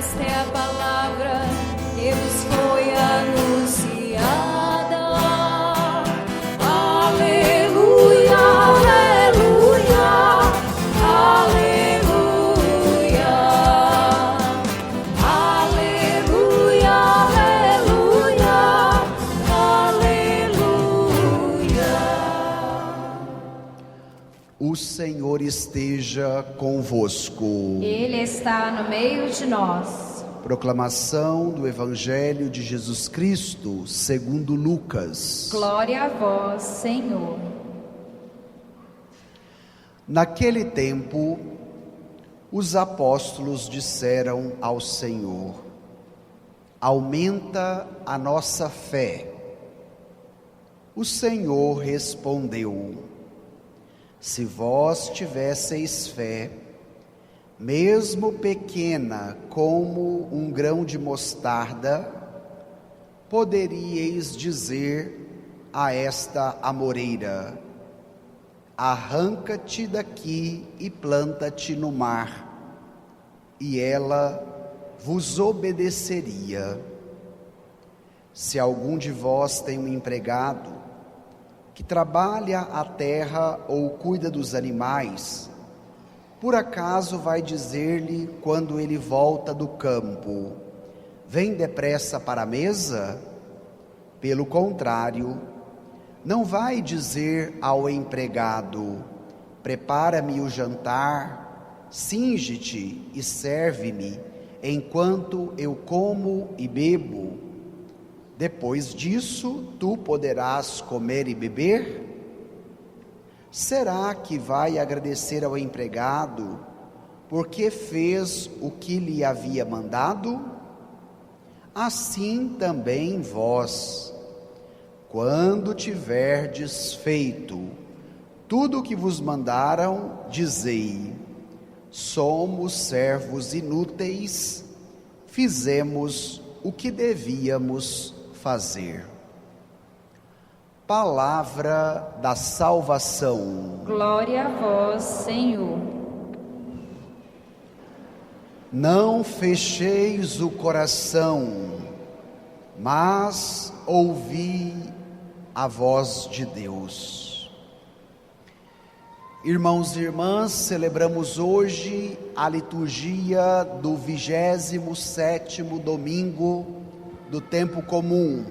esta é a palavra que vos foi anunciada. Aleluia, aleluia, aleluia, aleluia, aleluia, aleluia. O Senhor esteja convosco. Ele está no meio de nós. Proclamação do Evangelho de Jesus Cristo, segundo Lucas. Glória a vós, Senhor. Naquele tempo, os apóstolos disseram ao Senhor: aumenta a nossa fé. O Senhor respondeu: se vós tivesseis fé, mesmo pequena como um grão de mostarda, poderíeis dizer a esta amoreira: arranca-te daqui e planta-te no mar, e ela vos obedeceria. Se algum de vós tem um empregado que trabalha a terra ou cuida dos animais, por acaso vai dizer-lhe quando ele volta do campo: vem depressa para a mesa? Pelo contrário, não vai dizer ao empregado: prepara-me o jantar, cinge-te e serve-me, enquanto eu como e bebo. Depois disso, tu poderás comer e beber? Será que vai agradecer ao empregado porque fez o que lhe havia mandado? Assim também vós, quando tiverdes feito tudo o que vos mandaram, dizei: somos servos inúteis, fizemos o que devíamos fazer. Palavra da salvação. Glória a vós, Senhor. Não fecheis o coração, mas ouvi a voz de Deus. Irmãos e irmãs, celebramos hoje a liturgia do 27º domingo do tempo comum.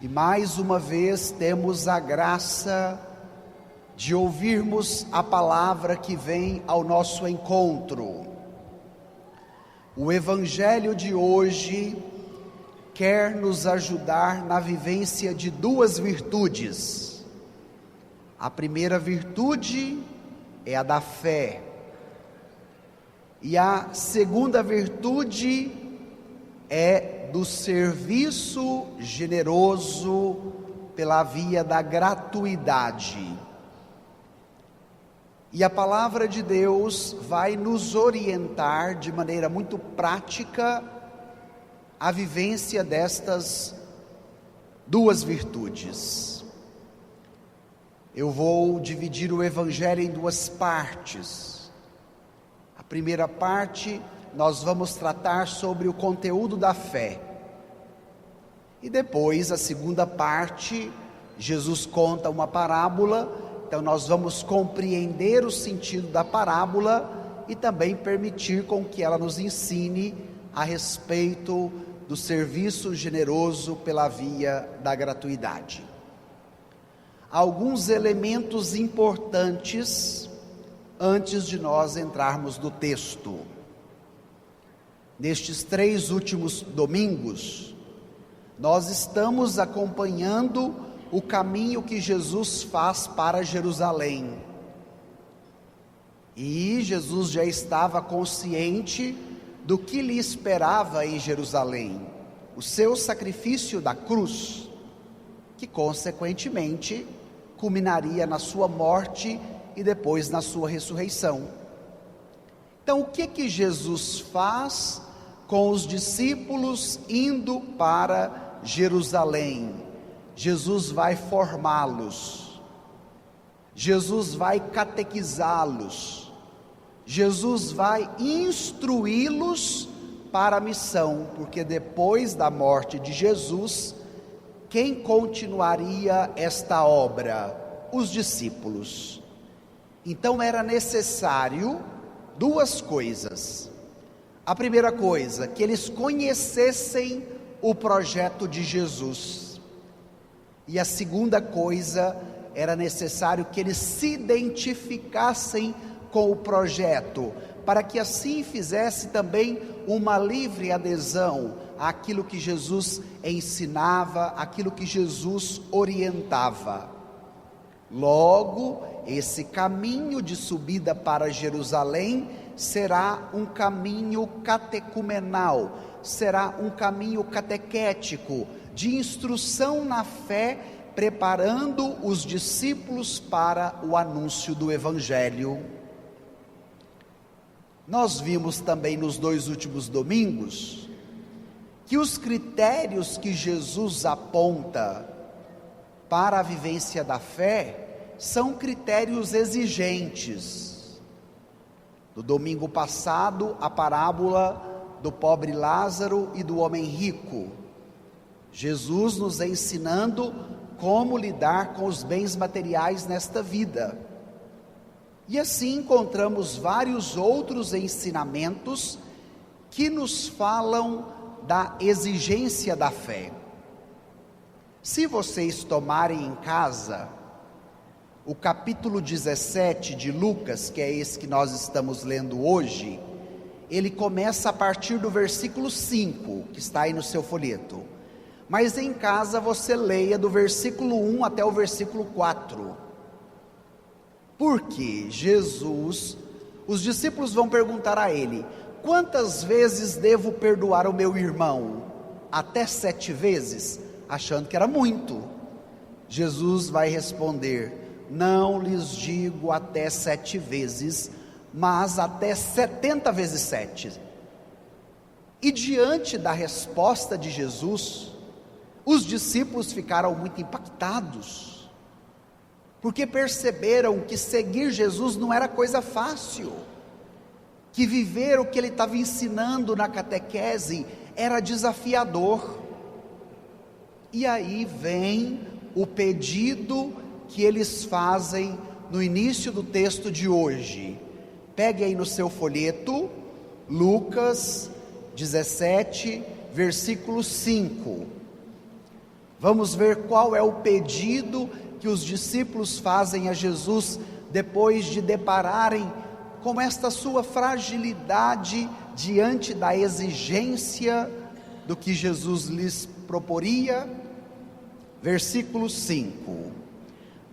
E mais uma vez temos a graça de ouvirmos a palavra que vem ao nosso encontro. O Evangelho de hoje quer nos ajudar na vivência de duas virtudes. A primeira virtude é a da fé, e a segunda virtude é do serviço generoso pela via da gratuidade. E a palavra de Deus vai nos orientar de maneira muito prática a vivência destas duas virtudes. Eu vou dividir o Evangelho em duas partes. A primeira parte, nós vamos tratar sobre o conteúdo da fé. E depois, a segunda parte, Jesus conta uma parábola. Então nós vamos compreender o sentido da parábola e também permitir com que ela nos ensine a respeito do serviço generoso pela via da gratuidade. Alguns elementos importantes antes de nós entrarmos no texto. Nestes 3 últimos domingos, nós estamos acompanhando o caminho que Jesus faz para Jerusalém. E Jesus já estava consciente do que lhe esperava em Jerusalém: o seu sacrifício da cruz, que consequentemente culminaria na sua morte e depois na sua ressurreição. Então, o que Jesus faz com os discípulos indo para Jerusalém? Jesus vai formá-los, Jesus vai catequizá-los, Jesus vai instruí-los para a missão, porque depois da morte de Jesus, quem continuaria esta obra? Os discípulos. Então era necessário duas coisas. A primeira coisa, que eles conhecessem o projeto de Jesus. E a segunda coisa, era necessário que eles se identificassem com o projeto, para que assim fizesse também uma livre adesão àquilo que Jesus ensinava, àquilo que Jesus orientava. Logo, esse caminho de subida para Jerusalém será um caminho catecumenal, será um caminho catequético, de instrução na fé, preparando os discípulos para o anúncio do Evangelho. Nós vimos também nos 2 últimos domingos, que os critérios que Jesus aponta para a vivência da fé, são critérios exigentes. No domingo passado, a parábola do pobre Lázaro e do homem rico. Jesus nos ensinando como lidar com os bens materiais nesta vida. E assim encontramos vários outros ensinamentos que nos falam da exigência da fé. Se vocês tomarem em casa o capítulo 17 de Lucas, que é esse que nós estamos lendo hoje, ele começa a partir do versículo 5, que está aí no seu folheto. Mas em casa você leia do versículo 1 até o versículo 4. Porque Jesus, os discípulos vão perguntar a ele: quantas vezes devo perdoar o meu irmão? Até 7 vezes? Achando que era muito. Jesus vai responder: não lhes digo até 7 vezes, mas até 70 vezes 7. E diante da resposta de Jesus, os discípulos ficaram muito impactados, porque perceberam que seguir Jesus não era coisa fácil, que viver o que ele estava ensinando na catequese era desafiador. E aí vem o pedido que eles fazem no início do texto de hoje. Pegue aí no seu folheto, Lucas 17, versículo 5. Vamos ver qual é o pedido que os discípulos fazem a Jesus, depois de depararem com esta sua fragilidade diante da exigência do que Jesus lhes proporia. Versículo 5.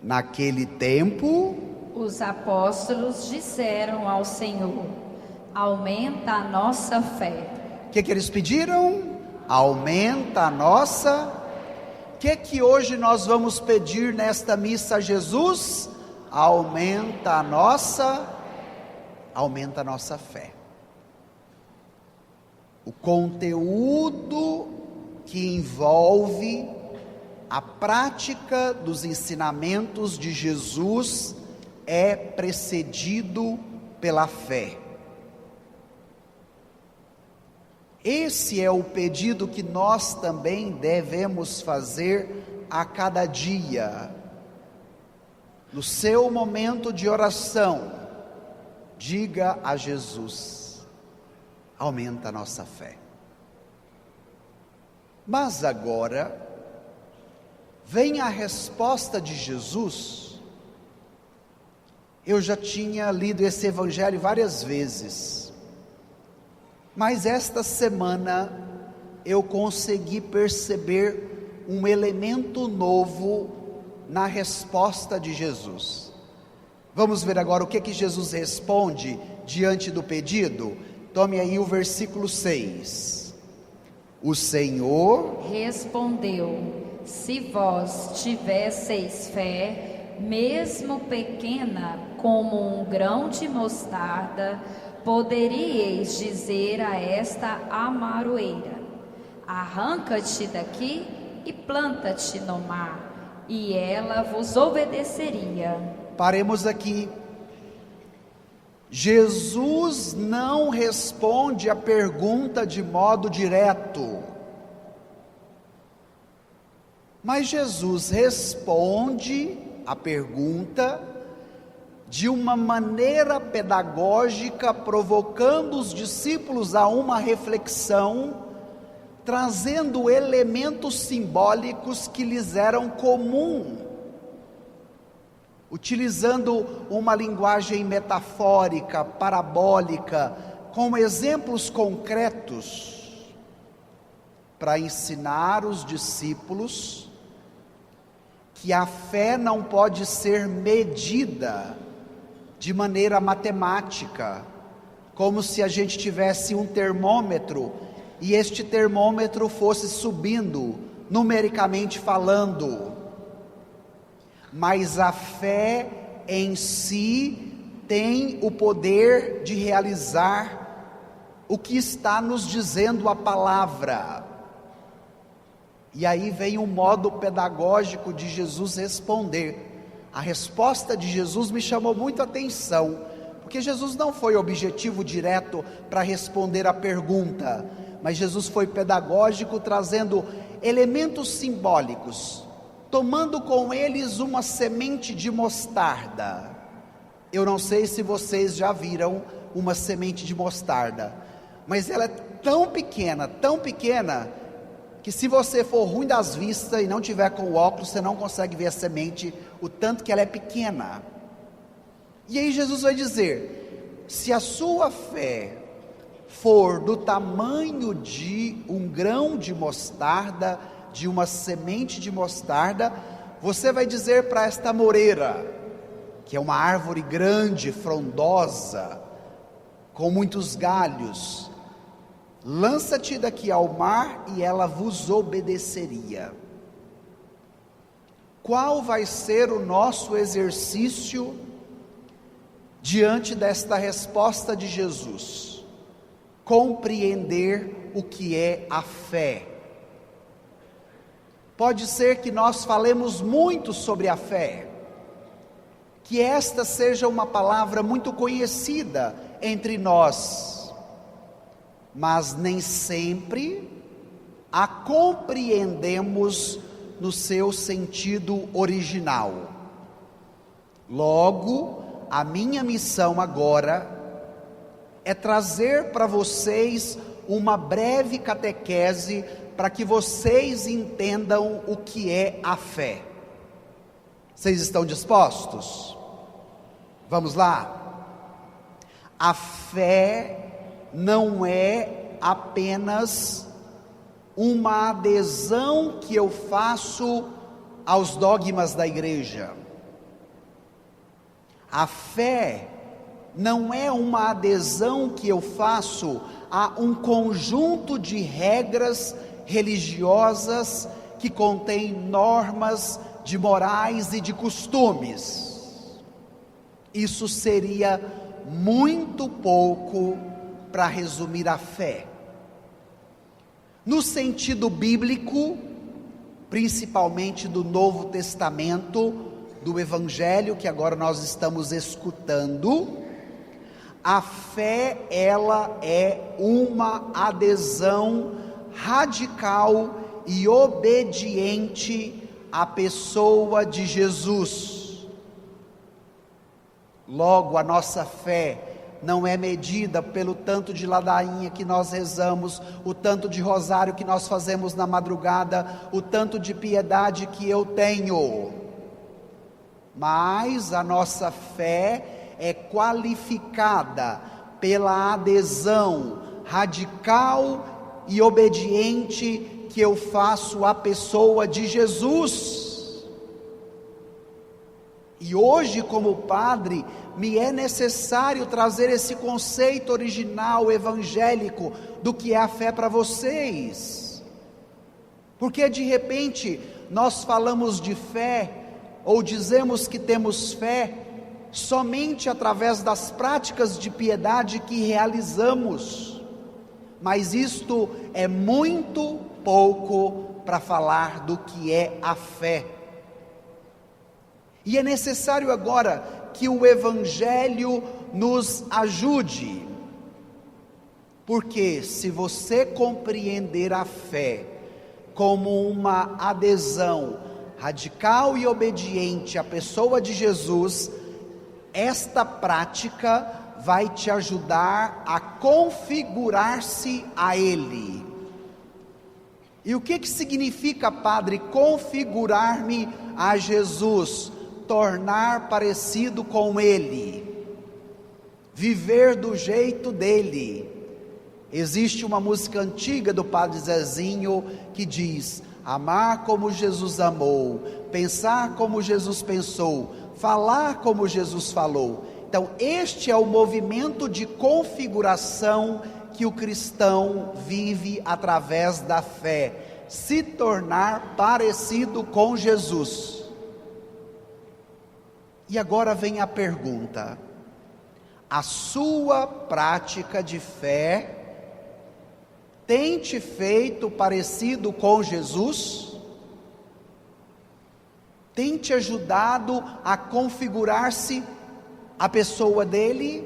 Naquele tempo, os apóstolos disseram ao Senhor: aumenta a nossa fé. O que eles pediram? Aumenta a nossa. O que hoje nós vamos pedir nesta missa a Jesus? Aumenta a nossa fé. O conteúdo que envolve a prática dos ensinamentos de Jesus é precedido pela fé. Esse é o pedido que nós também devemos fazer a cada dia. No seu momento de oração, diga a Jesus: aumenta a nossa fé. Mas agora vem a resposta de Jesus. Eu já tinha lido esse evangelho várias vezes, mas esta semana eu consegui perceber um elemento novo na resposta de Jesus. Vamos ver agora o que Jesus responde diante do pedido? Tome aí o versículo 6. O Senhor respondeu: se vós tivesseis fé, mesmo pequena como um grão de mostarda, poderíeis dizer a esta amaroeira: arranca-te daqui e planta-te no mar, e ela vos obedeceria. Paremos aqui. Jesus não responde a pergunta de modo direto, mas Jesus responde a pergunta de uma maneira pedagógica, provocando os discípulos a uma reflexão, trazendo elementos simbólicos que lhes eram comum, utilizando uma linguagem metafórica, parabólica, com exemplos concretos, para ensinar os discípulos que a fé não pode ser medida de maneira matemática, como se a gente tivesse um termômetro e este termômetro fosse subindo, numericamente falando. Mas a fé em si tem o poder de realizar o que está nos dizendo a palavra. E aí vem o modo pedagógico de Jesus responder. A resposta de Jesus me chamou muito a atenção, porque Jesus não foi objetivo direto para responder a pergunta, mas Jesus foi pedagógico, trazendo elementos simbólicos, tomando com eles uma semente de mostarda. Eu não sei se vocês já viram uma semente de mostarda, mas ela é tão pequena, que se você for ruim das vistas e não tiver com o óculos, você não consegue ver a semente, o tanto que ela é pequena. E aí Jesus vai dizer: se a sua fé for do tamanho de um grão de mostarda, de uma semente de mostarda, você vai dizer para esta moreira, que é uma árvore grande, frondosa, com muitos galhos: lança-te daqui ao mar, e ela vos obedeceria. Qual vai ser o nosso exercício diante desta resposta de Jesus? Compreender o que é a fé. Pode ser que nós falemos muito sobre a fé, que esta seja uma palavra muito conhecida entre nós, mas nem sempre a compreendemos no seu sentido original. Logo, a minha missão agora é trazer para vocês uma breve catequese, para que vocês entendam o que é a fé. Vocês estão dispostos? Vamos lá? A fé não é apenas uma adesão que eu faço aos dogmas da igreja. A fé não é uma adesão que eu faço a um conjunto de regras religiosas que contém normas de morais e de costumes. Isso seria muito pouco para resumir a fé. No sentido bíblico, principalmente do Novo Testamento, do Evangelho que agora nós estamos escutando, a fé, ela é uma adesão radical e obediente à pessoa de Jesus. Logo, a nossa fé não é medida pelo tanto de ladainha que nós rezamos, o tanto de rosário que nós fazemos na madrugada, o tanto de piedade que eu tenho, mas a nossa fé é qualificada pela adesão radical e obediente que eu faço à pessoa de Jesus. E hoje, como padre, me é necessário trazer esse conceito original evangélico do que é a fé para vocês, porque de repente nós falamos de fé, ou dizemos que temos fé somente através das práticas de piedade que realizamos, mas isto é muito pouco para falar do que é a fé. E é necessário agora que o Evangelho nos ajude. Porque se você compreender a fé como uma adesão radical e obediente à pessoa de Jesus, esta prática vai te ajudar a configurar-se a Ele. E o que significa, Padre, configurar-me a Jesus? Tornar parecido com Ele, viver do jeito dele. Existe uma música antiga do Padre Zezinho que diz: amar como Jesus amou, pensar como Jesus pensou, falar como Jesus falou. Então este é o movimento de configuração que o cristão vive através da fé, se tornar parecido com Jesus. E agora vem a pergunta: a sua prática de fé tem te feito parecido com Jesus? Tem te ajudado a configurar-se a pessoa dele,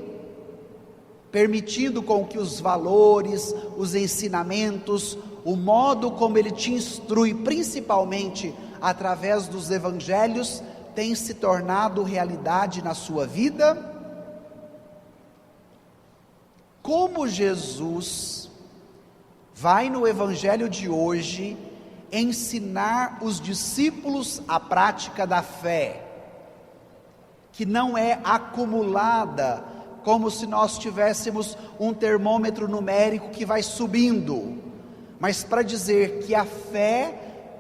permitindo com que os valores, os ensinamentos, o modo como ele te instrui, principalmente através dos evangelhos, tem se tornado realidade na sua vida? Como Jesus vai no evangelho de hoje ensinar os discípulos a prática da fé, que não é acumulada, como se nós tivéssemos um termômetro numérico que vai subindo, mas para dizer que a fé,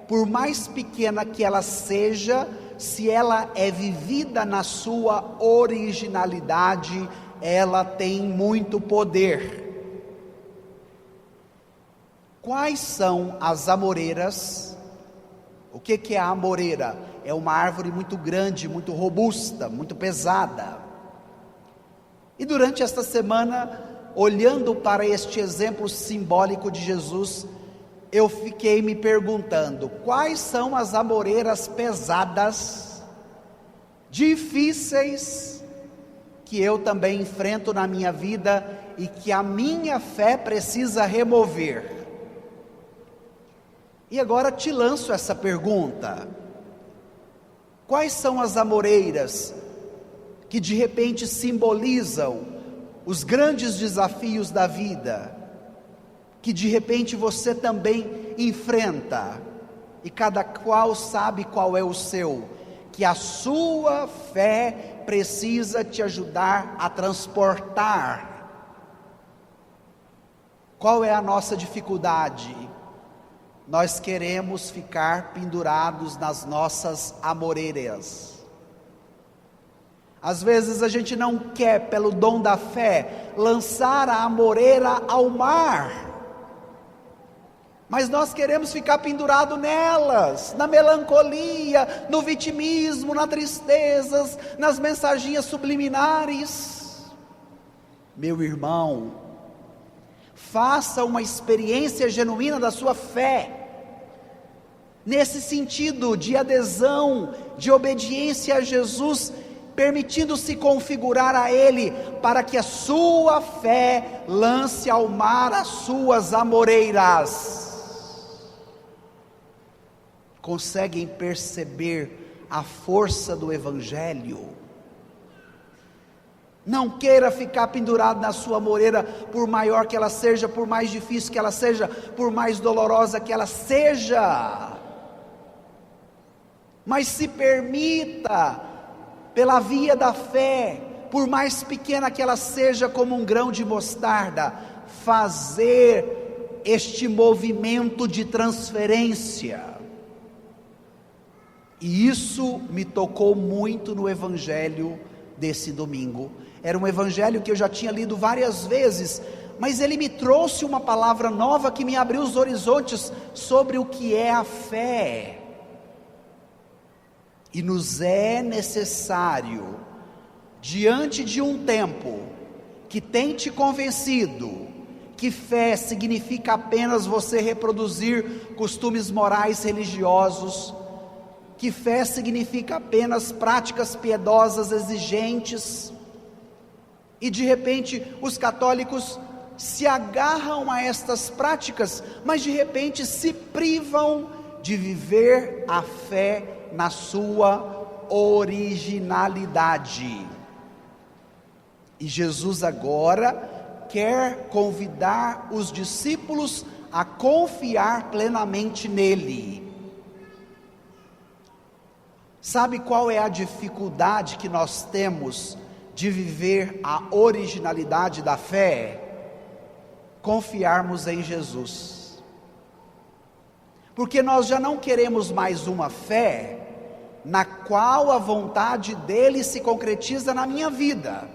por mais pequena que ela seja, se ela é vivida na sua originalidade, ela tem muito poder. Quais são as amoreiras? O que é a amoreira? É uma árvore muito grande, muito robusta, muito pesada. E durante esta semana, olhando para este exemplo simbólico de Jesus, eu fiquei me perguntando: quais são as amoreiras pesadas, difíceis, que eu também enfrento na minha vida e que a minha fé precisa remover? E agora te lanço essa pergunta: quais são as amoreiras que de repente simbolizam os grandes desafios da vida, que de repente você também enfrenta, e cada qual sabe qual é o seu, que a sua fé precisa te ajudar a transportar? Qual é a nossa dificuldade? Nós queremos ficar pendurados nas nossas amoreiras. Às vezes a gente não quer, pelo dom da fé, lançar a amoreira ao mar, mas nós queremos ficar pendurado nelas, na melancolia, no vitimismo, na tristezas, nas mensaginhas subliminares. Meu irmão, faça uma experiência genuína da sua fé, nesse sentido de adesão, de obediência a Jesus, permitindo-se configurar a Ele, para que a sua fé lance ao mar as suas amoreiras. Conseguem perceber a força do Evangelho? Não queira ficar pendurado na sua amoreira, por maior que ela seja, por mais difícil que ela seja, por mais dolorosa que ela seja, mas se permita, pela via da fé, por mais pequena que ela seja, como um grão de mostarda, fazer este movimento de transferência. E isso me tocou muito no evangelho desse domingo. Era um evangelho que eu já tinha lido várias vezes, mas ele me trouxe uma palavra nova que me abriu os horizontes sobre o que é a fé. E nos é necessário, diante de um tempo que tem te convencido que fé significa apenas você reproduzir costumes morais religiosos, que fé significa apenas práticas piedosas exigentes, E de repente os católicos se agarram a estas práticas, mas de repente se privam de viver a fé na sua originalidade. E Jesus agora quer convidar os discípulos a confiar plenamente nele. Sabe qual é a dificuldade que nós temos de viver a originalidade da fé? Confiarmos em Jesus. Porque nós já não queremos mais uma fé na qual a vontade dele se concretiza na minha vida,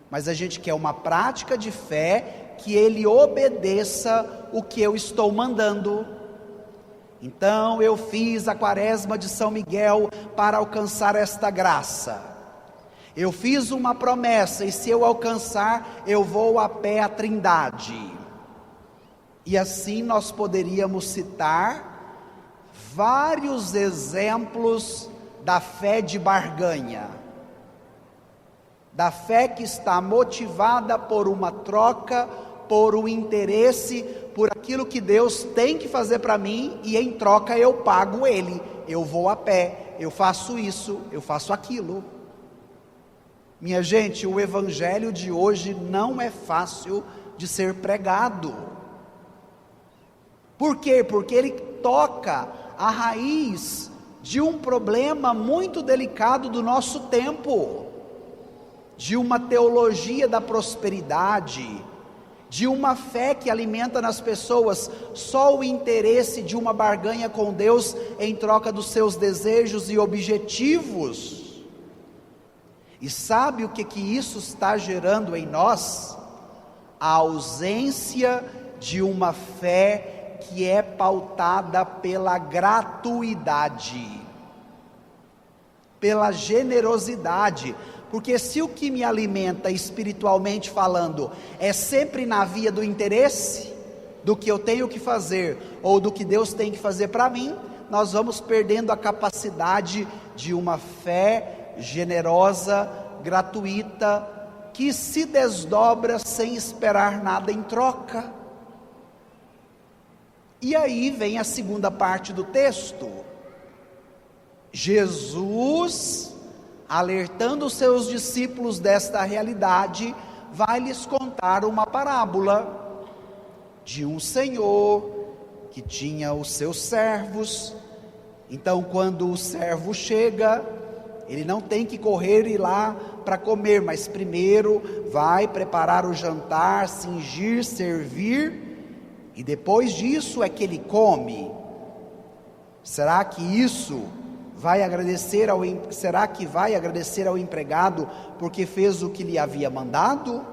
mas a gente quer uma prática de fé que ele obedeça o que eu estou mandando. Então eu fiz a quaresma de São Miguel para alcançar esta graça. Eu fiz uma promessa e se eu alcançar, eu vou a pé à Trindade. E assim nós poderíamos citar vários exemplos da fé de barganha, da fé que está motivada por uma troca, por um interesse, por aquilo que Deus tem que fazer para mim, e em troca eu pago ele, eu vou a pé, eu faço isso, eu faço aquilo. Minha gente, o evangelho de hoje não é fácil de ser pregado. Por quê? Porque ele toca a raiz de um problema muito delicado do nosso tempo, de uma teologia da prosperidade, de uma fé que alimenta nas pessoas só o interesse de uma barganha com Deus em troca dos seus desejos e objetivos. E sabe o que isso está gerando em nós? A ausência de uma fé que é pautada pela gratuidade, pela generosidade. Porque se o que me alimenta espiritualmente falando é sempre na via do interesse, do que eu tenho que fazer, ou do que Deus tem que fazer para mim, nós vamos perdendo a capacidade de uma fé generosa, gratuita, que se desdobra sem esperar nada em troca. E aí vem a segunda parte do texto. Jesus, alertando os seus discípulos desta realidade, vai lhes contar uma parábola de um senhor que tinha os seus servos. Então, quando o servo chega, ele não tem que correr e ir lá para comer, mas primeiro vai preparar o jantar, cingir, servir, e depois disso é que ele come. Será que isso vai agradecer será que vai agradecer ao empregado porque fez o que lhe havia mandado?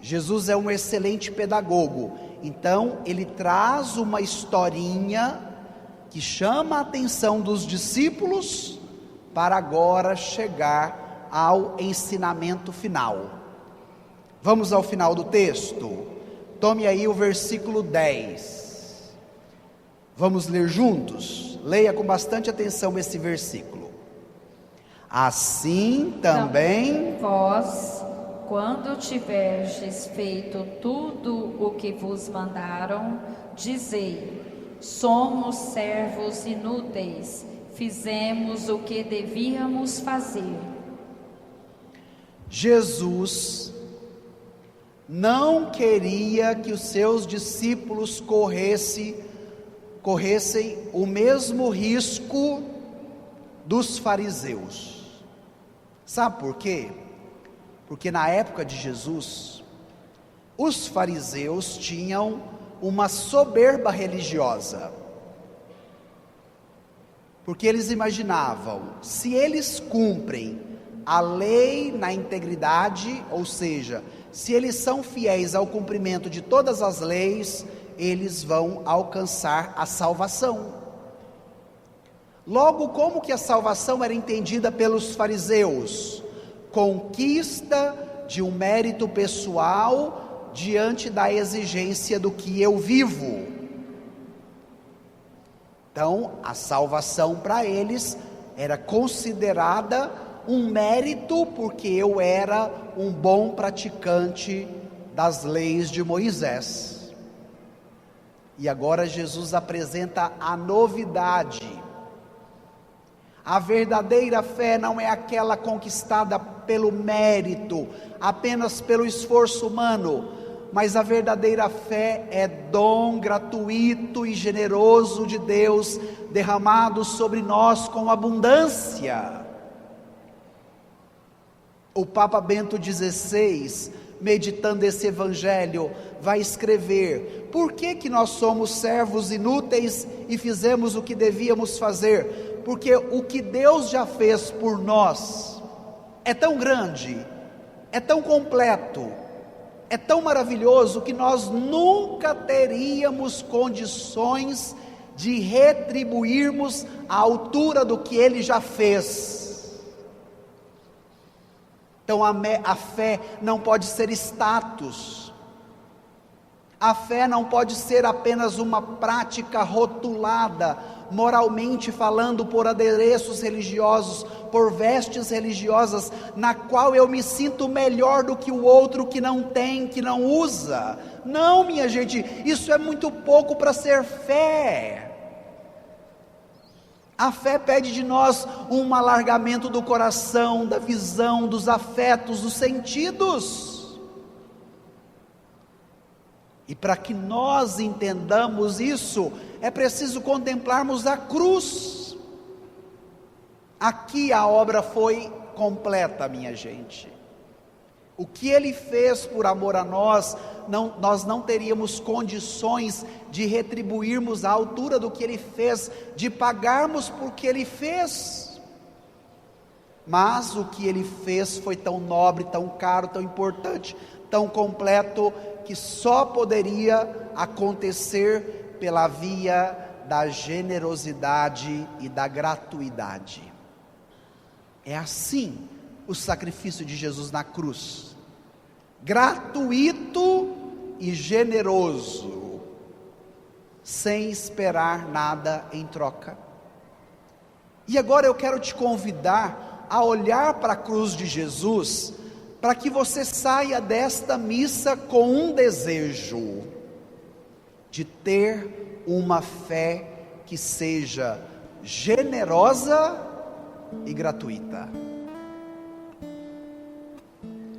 Jesus é um excelente pedagogo, então ele traz uma historinha que chama a atenção dos discípulos para agora chegar ao ensinamento final. Vamos ao final do texto? Tome aí o versículo 10. Vamos ler juntos? Leia com bastante atenção esse versículo. Assim também vós, quando tiverdes feito tudo o que vos mandaram, dizei: somos servos inúteis, fizemos o que devíamos fazer. Jesus não queria que os seus discípulos corressem o mesmo risco dos fariseus. Sabe por quê? Porque na época de Jesus, os fariseus tinham uma soberba religiosa. Porque eles imaginavam, se eles cumprem a lei na integridade, ou seja, se eles são fiéis ao cumprimento de todas as leis, eles vão alcançar a salvação. Logo, como que a salvação era entendida pelos fariseus? Conquista de um mérito pessoal diante da exigência do que eu vivo. Então, a salvação para eles era considerada um mérito porque eu era um bom praticante das leis de Moisés. E agora Jesus apresenta a novidade. A verdadeira fé não é aquela conquistada pelo mérito, apenas pelo esforço humano, mas a verdadeira fé é dom gratuito e generoso de Deus, derramado sobre nós com abundância. O Papa Bento XVI, meditando esse evangelho, vai escrever: por que nós somos servos inúteis e fizemos o que devíamos fazer? Porque o que Deus já fez por nós é tão grande, é tão completo, é tão maravilhoso, que nós nunca teríamos condições de retribuirmos à altura do que Ele já fez. Então a fé não pode ser status, a fé não pode ser apenas uma prática rotulada, moralmente falando, por adereços religiosos, por vestes religiosas, na qual eu me sinto melhor do que o outro que não tem, que não usa. Não, minha gente, isso é muito pouco para ser fé. A fé pede de nós um alargamento do coração, da visão, dos afetos, dos sentidos. E para que nós entendamos isso, é preciso contemplarmos a cruz. Aqui a obra foi completa, minha gente. O que Ele fez por amor a nós, nós não teríamos condições de retribuirmos à altura do que Ele fez, de pagarmos por que Ele fez. Mas o que Ele fez foi tão nobre, tão caro, tão importante, tão completo, que só poderia acontecer pela via da generosidade e da gratuidade. É assim o sacrifício de Jesus na cruz, gratuito e generoso, sem esperar nada em troca. E agora eu quero te convidar a olhar para a cruz de Jesus, para que você saia desta missa com um desejo de ter uma fé que seja generosa e gratuita.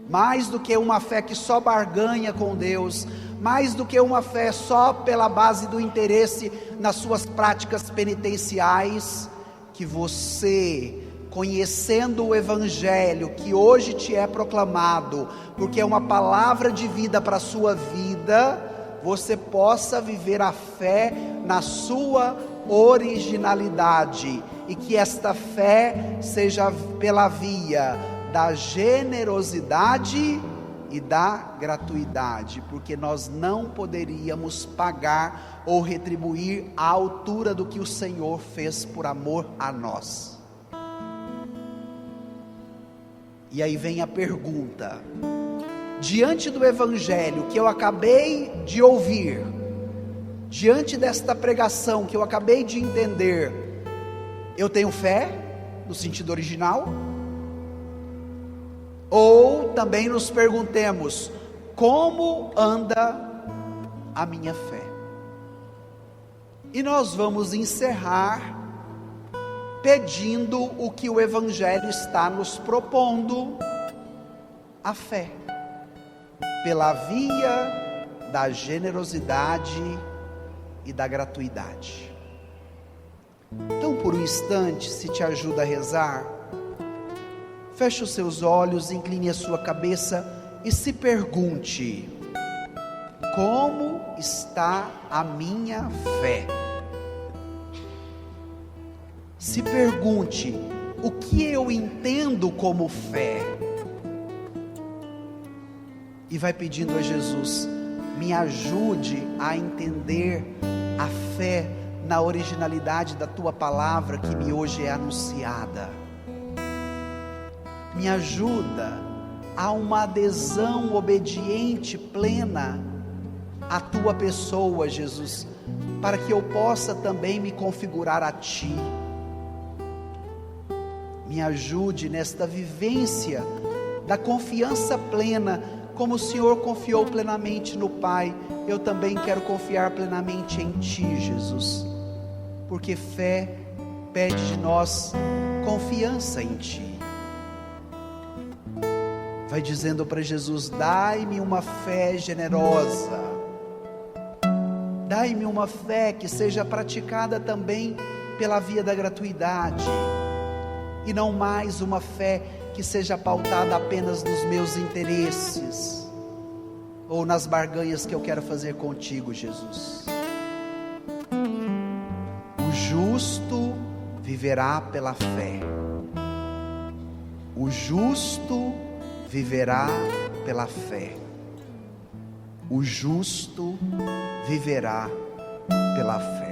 Mais do que uma fé que só barganha com Deus, mais do que uma fé só pela base do interesse nas suas práticas penitenciais, que você, conhecendo o Evangelho que hoje te é proclamado, porque é uma palavra de vida para a sua vida, você possa viver a fé na sua originalidade, e que esta fé seja pela via da generosidade e da gratuidade, porque nós não poderíamos pagar ou retribuir à altura do que o Senhor fez por amor a nós. E aí vem a pergunta: diante do Evangelho que eu acabei de ouvir, diante desta pregação que eu acabei de entender, eu tenho fé no sentido original? Ou também nos perguntemos: como anda a minha fé? E nós vamos encerrar pedindo o que o Evangelho está nos propondo: a fé, pela via da generosidade e da gratuidade. Então, por um instante, se te ajuda a rezar, feche os seus olhos, incline a sua cabeça e se pergunte: como está a minha fé? Se pergunte: o que eu entendo como fé? E vai pedindo a Jesus: me ajude a entender a fé na originalidade da tua palavra que me hoje é anunciada. Me ajuda a uma adesão obediente, plena à tua pessoa, Jesus, para que eu possa também me configurar a ti. me ajude nesta vivência da confiança plena, como o Senhor confiou plenamente no Pai, eu também quero confiar plenamente em Ti, Jesus, porque fé pede de nós confiança em Ti. Vai dizendo para Jesus: dai-me uma fé generosa, dai-me uma fé que seja praticada também pela via da gratuidade, e não mais uma fé que seja pautada apenas nos meus interesses, ou nas barganhas que eu quero fazer contigo, Jesus. O justo viverá pela fé, o justo viverá pela fé, o justo viverá pela fé.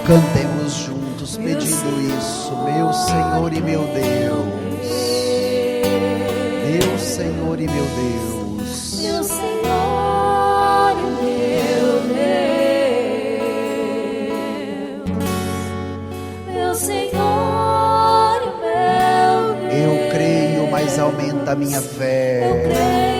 Cantemos juntos pedindo isso: meu Senhor e meu Deus, meu Senhor e meu Deus, meu Senhor e meu Deus, meu Senhor e meu Deus. Eu creio, mas aumenta a minha fé.